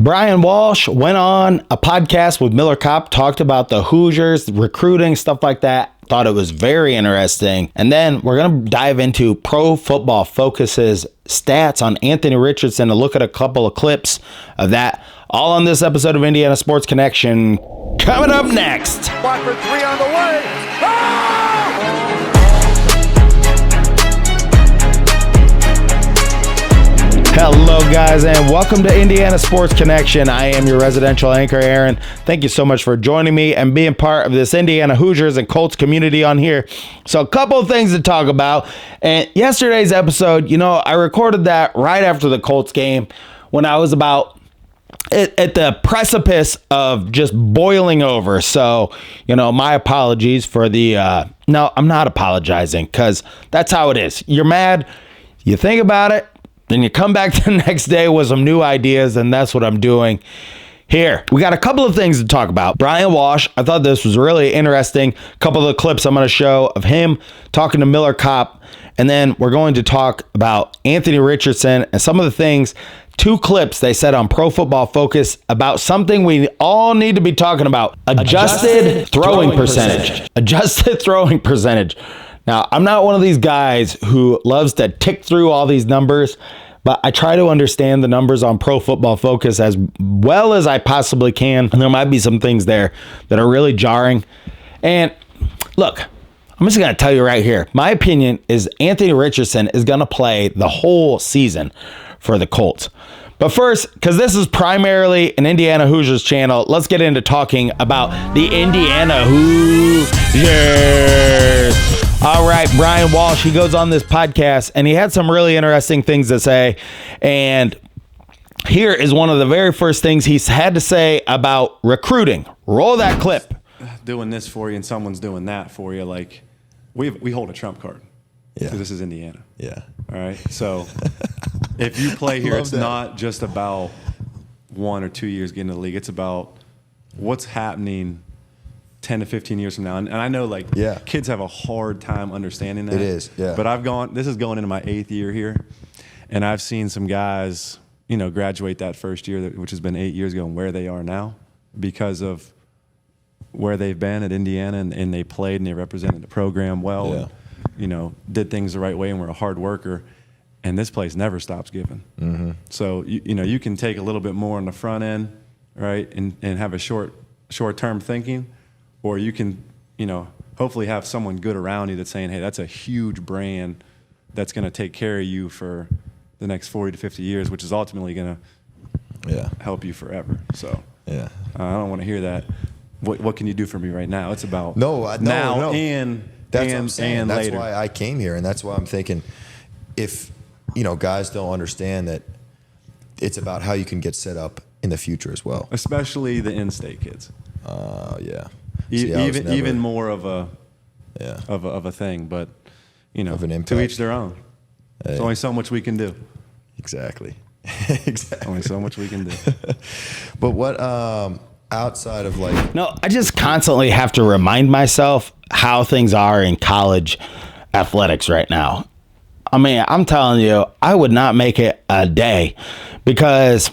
Brian Walsh went on a podcast with Miller Kopp, talked about the Hoosiers, recruiting, stuff like that. Thought it was very interesting. And then we're going to dive into Pro Football Focus's stats on Anthony Richardson and look at a couple of clips of that. All on this episode of Indiana Sports Connection. Coming up next. 1 for 3 on the way. Oh! Hello, guys, and welcome to Indiana Sports Connection. I am your residential anchor, Aaron. Thank you so much for joining me and being part of this Indiana Hoosiers and Colts community on here. So a couple of things to talk about. And yesterday's episode, I recorded that right after the Colts game when I was about at the precipice of just boiling over. So, my apologies for the, no, I'm not apologizing because that's how it is. You're mad, you think about it, then you come back the next day with some new ideas, and that's what I'm doing here. We got a couple of things to talk about. Brian Walsh, I thought this was really interesting. A couple of the clips I'm going to show of him talking to Miller Kopp, and then we're going to talk about Anthony Richardson and some of the things, 2 clips they said on Pro Football Focus about something we all need to be talking about. Adjusted throwing percentage. Adjusted throwing percentage. Now, I'm not one of these guys who loves to tick through all these numbers, but I try to understand the numbers on Pro Football Focus as well as I possibly can. And there might be some things there that are really jarring. And look, I'm just going to tell you right here. My opinion is Anthony Richardson is going to play the whole season for the Colts. But first, because this is primarily an Indiana Hoosiers channel, let's get into talking about the Indiana Hoosiers. All right, Brian Walsh, he goes on this podcast, and he had some really interesting things to say. And here is one of the very first things he's had to say about recruiting. Roll that clip. Doing this for you and someone's doing that for you, like we hold a trump card. Yeah. Because this is Indiana. Yeah. All right. So if you play here, it's not just about 1 or 2 years getting to the league. It's about what's happening 10 to 15 years from now. And I know kids have a hard time understanding that. It is, yeah. But this is going into my 8th year here. And I've seen some guys, graduate that first year, which has been 8 years ago, and where they are now because of where they've been at Indiana and they played and they represented the program well. Yeah. And, did things the right way and were a hard worker. And this place never stops giving. Mm-hmm. So, you can take a little bit more on the front end, right, and have a short-term thinking, or you can, hopefully have someone good around you that's saying, hey, that's a huge brand that's going to take care of you for the next 40 to 50 years, which is ultimately going to help you forever. So I don't want to hear that. What can you do for me right now? It's about now and that's what I'm saying. And that's later. why I came here, and that's why I'm thinking if guys don't understand that it's about how you can get set up in the future as well, especially the in-state kids. Even more of a of a thing, but of an impact. To each their own. Hey. There's only so much we can do. Exactly. Only so much we can do. But what outside of I just constantly have to remind myself how things are in college athletics right now. I mean, I'm telling you, I would not make it a day because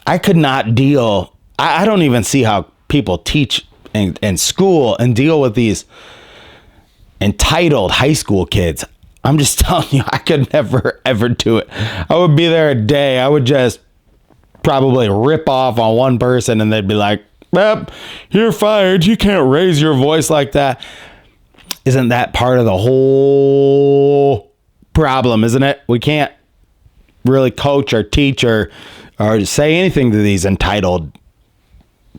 I could not deal. I don't even see how people teach in school and deal with these entitled high school kids. I'm just telling you, I could never, ever do it. I would be there a day. I would just probably rip off on one person and they'd be like, you're fired. You can't raise your voice like that. Isn't that part of the whole problem, isn't it? We can't really coach or teach or say anything to these entitled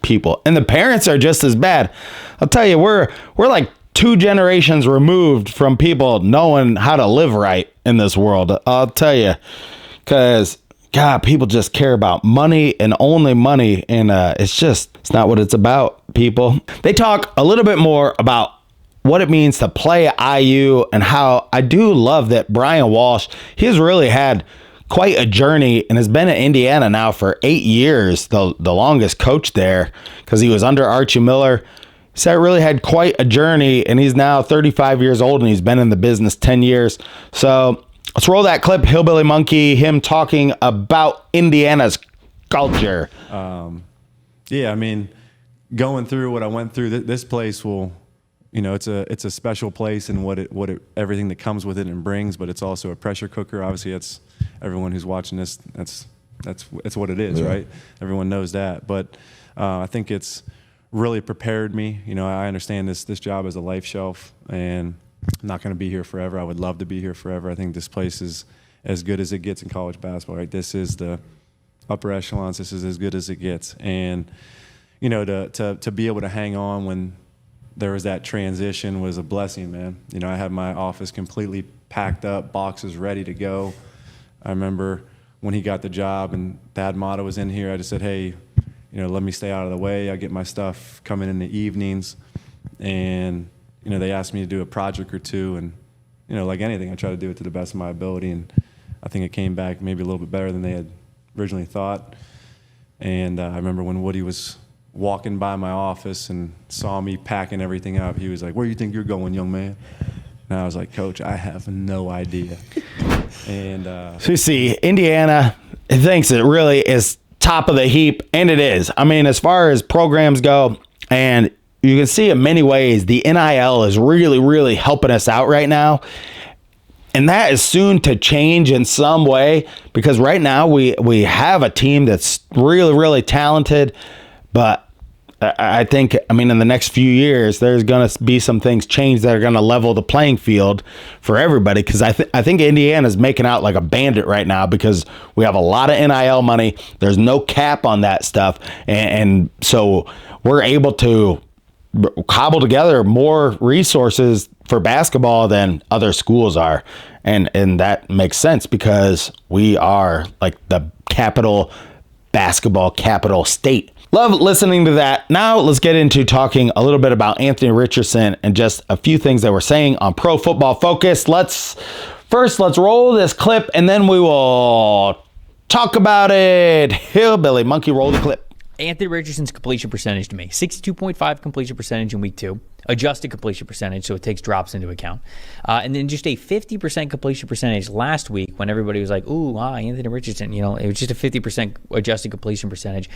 people. And the parents are just as bad. I'll tell you, we're like 2 generations removed from people knowing how to live right in this world. I'll tell you, because God, people just care about money and only money. And it's not what it's about, people. They talk a little bit more about what it means to play at IU and how I do love that Brian Walsh, he's really had quite a journey and has been at Indiana now for 8 years, the longest coach there, because he was under Archie Miller. So it really had quite a journey, and he's now 35 years old, and he's been in the business 10 years. So let's roll that clip, Hillbilly Monkey, him talking about Indiana's Culture. Yeah, I mean, going through what I went through, this place will, it's a special place and everything that comes with it and brings, but it's also a pressure cooker. Obviously, it's everyone who's watching this. That's what it is, right? Everyone knows that, but I think it's really prepared me. I understand this job is a life shelf, and I'm not going to be here forever. I would love to be here forever. I think this place is as good as it gets in college basketball, right? This is the upper echelons. This is as good as it gets, and to be able to hang on when there was that transition was a blessing, man. I had my office completely packed up, boxes ready to go. I remember when he got the job and Thad Matta was in here, I just said, hey, let me stay out of the way. I get my stuff coming in the evenings. And, they asked me to do a project or two. And, like anything, I try to do it to the best of my ability. And I think it came back maybe a little bit better than they had originally thought. And I remember when Woody was walking by my office and saw me packing everything up, he was like, where do you think you're going, young man? And I was like, Coach, I have no idea. And so you see, Indiana thinks it really is top of the heap, and it is. I mean, as far as programs go, and you can see in many ways, the NIL is really, really helping us out right now. And that is soon to change in some way, because right now we have a team that's really, really talented, but I think, in the next few years, there's going to be some things change that are going to level the playing field for everybody. Because I think Indiana's making out like a bandit right now, because we have a lot of NIL money. There's no cap on that stuff. And so we're able to cobble together more resources for basketball than other schools are. And that makes sense, because we are like the basketball capital state. Love listening to that. Now let's get into talking a little bit about Anthony Richardson and just a few things that we're saying on Pro Football Focus. Let's roll this clip, and then we will talk about it. Hillbilly monkey, roll the clip. Anthony Richardson's completion percentage to me, 62.5 completion percentage in week 2, adjusted completion percentage, so it takes drops into account. And then just a 50% completion percentage last week, when everybody was like, Anthony Richardson, it was just a 50% adjusted completion percentage.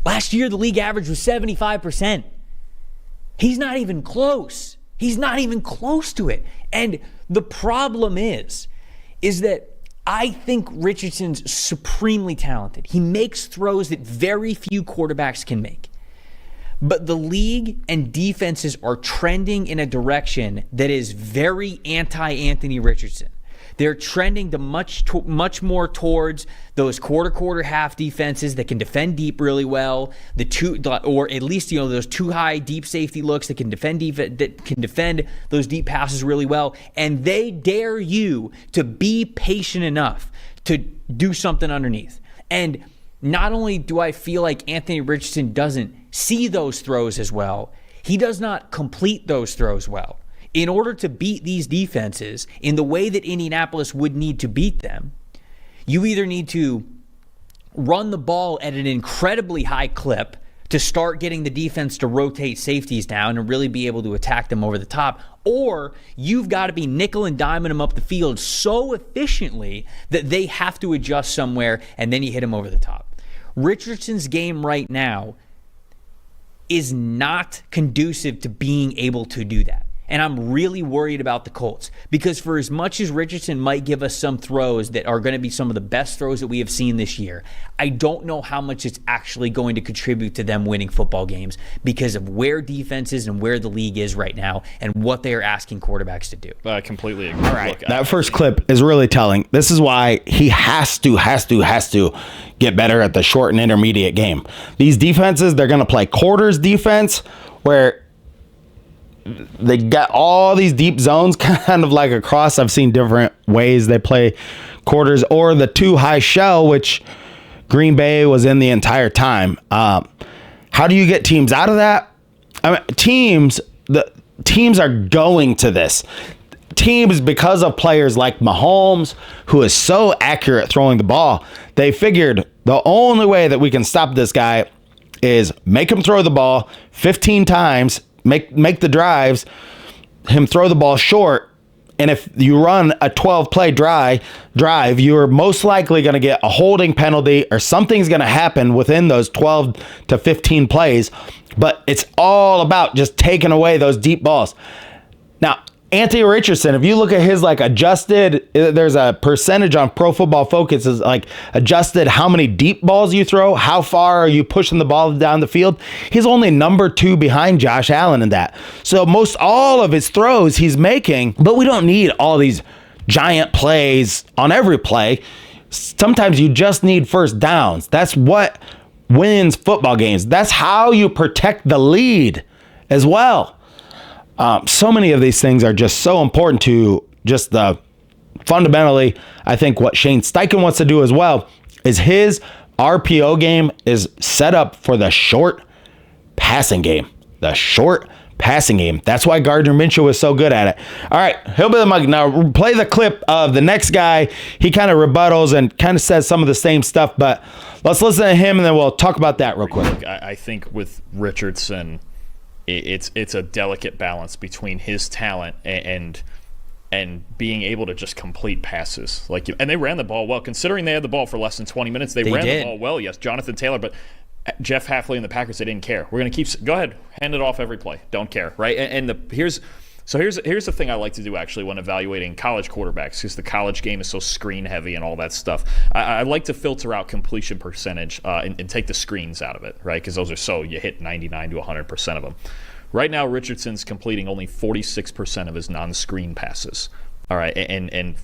Last year, the league average was 75%. He's not even close. He's not even close to it. And the problem is that I think Richardson's supremely talented. He makes throws that very few quarterbacks can make. But the league and defenses are trending in a direction that is very anti-Anthony Richardson. They're trending to much more towards those quarter half defenses that can defend deep really well, or at least those too high deep safety looks that can defend those deep passes really well, and they dare you to be patient enough to do something underneath. And not only do I feel like Anthony Richardson doesn't see those throws as well, he does not complete those throws well. In order to beat these defenses in the way that Indianapolis would need to beat them, you either need to run the ball at an incredibly high clip to start getting the defense to rotate safeties down and really be able to attack them over the top, or you've got to be nickel and diming them up the field so efficiently that they have to adjust somewhere, and then you hit them over the top. Richardson's game right now is not conducive to being able to do that. And I'm really worried about the Colts, because for as much as Richardson might give us some throws that are going to be some of the best throws that we have seen this year, I don't know how much it's actually going to contribute to them winning football games, because of where defense is and where the league is right now and what they are asking quarterbacks to do. I completely agree. All right, that first clip is really telling. This is why he has to get better at the short and intermediate game. These defenses, they're going to play quarters defense, where they got all these deep zones kind of like across. I've seen different ways they play quarters, or the too high shell, which Green Bay was in the entire time. How do you get teams out of that? The teams are going to this. Teams, because of players like Mahomes, who is so accurate throwing the ball, they figured the only way that we can stop this guy is make him throw the ball 15 times, make the drives, him throw the ball short, And if you run a 12-play drive, you're most likely going to get a holding penalty or something's going to happen within those 12 to 15 plays. But it's all about just taking away those deep balls. Now, Anthony Richardson, if you look at his adjusted, there's a percentage on Pro Football Focus is adjusted how many deep balls you throw, how far are you pushing the ball down the field. He's only number 2 behind Josh Allen in that. So most all of his throws he's making, but we don't need all these giant plays on every play. Sometimes you just need first downs. That's what wins football games. That's how you protect the lead as well. So many of these things are just so important to just the fundamentally. I think what Shane Steichen wants to do as well is his RPO game is set up for the short passing game. The short passing game. That's why Gardner Minshew was so good at it. All right, he'll be the mug. Now play the clip of the next guy. He kind of rebuttals and kind of says some of the same stuff, but let's listen to him and then we'll talk about that real quick. I think with Richardson, it's a delicate balance between his talent and being able to just complete passes. And they ran the ball well, considering they had the ball for less than 20 minutes. They ran the ball well, yes. Jonathan Taylor, but Jeff Hafley and the Packers, they didn't care. We're going to go ahead, hand it off every play. Don't care, right? Here's the thing I like to do actually when evaluating college quarterbacks, because the college game is so screen heavy and all that stuff. I like to filter out completion percentage and take the screens out of it, right? Because those are you hit 99 to 100% of them. Right now, Richardson's completing only 46% of his non-screen passes. All right, and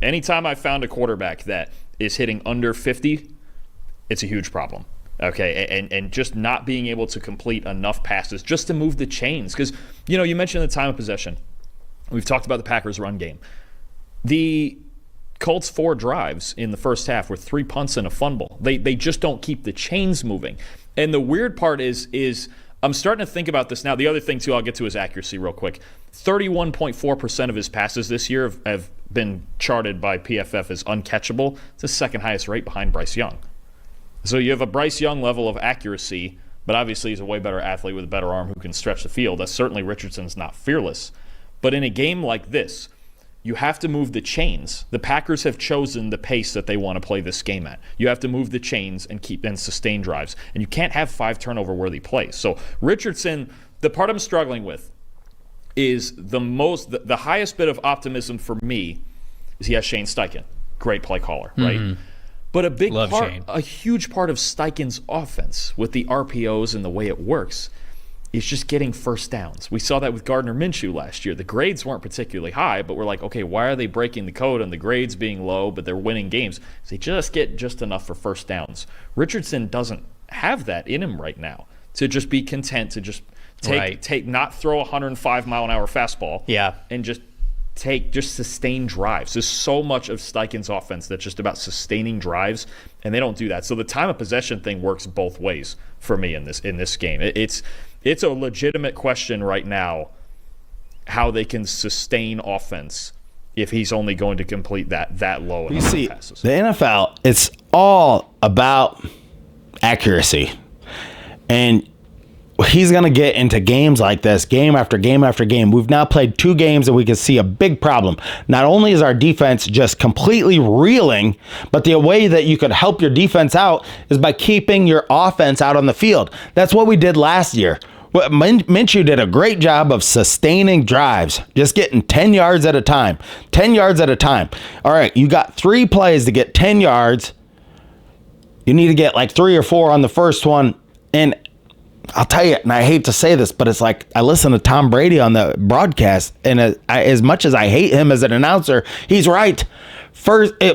anytime I found a quarterback that is hitting under 50, it's a huge problem. Okay, and just not being able to complete enough passes just to move the chains. Because, you mentioned the time of possession. We've talked about the Packers' run game. The Colts' 4 drives in the first half were 3 punts and a fumble. They just don't keep the chains moving. And the weird part is I'm starting to think about this now. The other thing, too, I'll get to is accuracy real quick. 31.4% of his passes this year have been charted by PFF as uncatchable. It's the second highest rate behind Bryce Young. So you have a Bryce Young level of accuracy, but obviously he's a way better athlete with a better arm who can stretch the field. That's certainly Richardson's not fearless. But in a game like this, you have to move the chains. The Packers have chosen the pace that they want to play this game at. You have to move the chains and sustain drives. And you can't have 5 turnover-worthy plays. So Richardson, the part I'm struggling with is the highest bit of optimism for me is he has Shane Steichen. Great play caller, right? Mm-hmm. But a huge part of Steichen's offense with the RPOs and the way it works is just getting first downs. We saw that with Gardner Minshew last year. The grades weren't particularly high, but we're like, okay, why are they breaking the code and the grades being low, but they're winning games? They just get just enough for first downs. Richardson doesn't have that in him right now to just be content to just not throw a 105-mile-an-hour fastball, and just sustain drives. There's so much of Steichen's offense that's just about sustaining drives, and they don't do that. So the time of possession thing works both ways for me in this game. It's a legitimate question right now how they can sustain offense if he's only going to complete that low of passes. The NFL, it's all about accuracy. And he's going to get into games like this, game after game after game. We've now played 2 games and we can see a big problem. Not only is our defense just completely reeling, but the way that you could help your defense out is by keeping your offense out on the field. That's what we did last year. Minshew did a great job of sustaining drives, just getting 10 yards at a time. 10 yards at a time. All right, you got 3 plays to get 10 yards. You need to get like 3 or 4 on the first one. And I'll tell you, and I hate to say this, but it's like I listen to Tom Brady on the broadcast, and as much as I hate him as an announcer, he's right.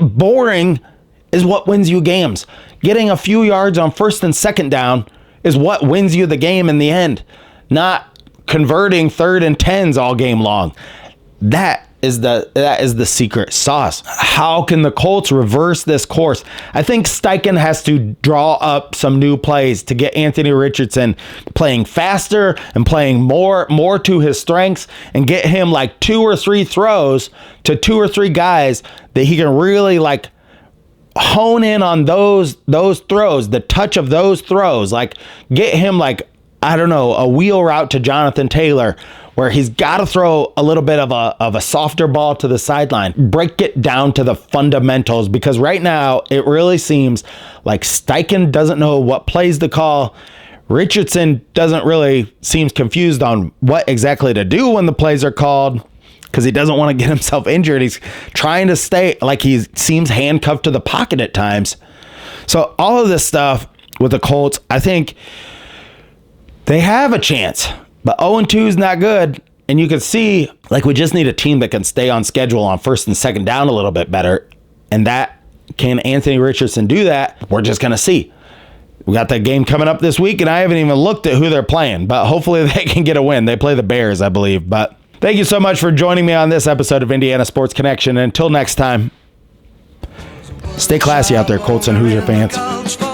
Boring is what wins you games. Getting a few yards on first and second down is what wins you the game in the end, not converting 3rd and 10s all game long. That is the secret sauce. How can the Colts reverse this course? I think Steichen has to draw up some new plays to get Anthony Richardson playing faster and playing more to his strengths, and get him like 2 or 3 throws to 2 or 3 guys that he can really like hone in on those throws, the touch of those throws. Like get him like, I don't know, a wheel route to Jonathan Taylor where he's got to throw a little bit of a softer ball to the sideline, break it down to the fundamentals, because right now it really seems like Steichen doesn't know what plays to call. Richardson seems confused on what exactly to do when the plays are called, because he doesn't want to get himself injured. He's trying to stay, like he seems handcuffed to the pocket at times. So all of this stuff with the Colts, I think they have a chance, but 0-2 is not good. And you can see, like, we just need a team that can stay on schedule on first and second down a little bit better. And can Anthony Richardson do that? We're just going to see. We got that game coming up this week, and I haven't even looked at who they're playing, but hopefully they can get a win. They play the Bears, I believe. But thank you so much for joining me on this episode of Indiana Sports Connection. And until next time, stay classy out there, Colts and Hoosier fans.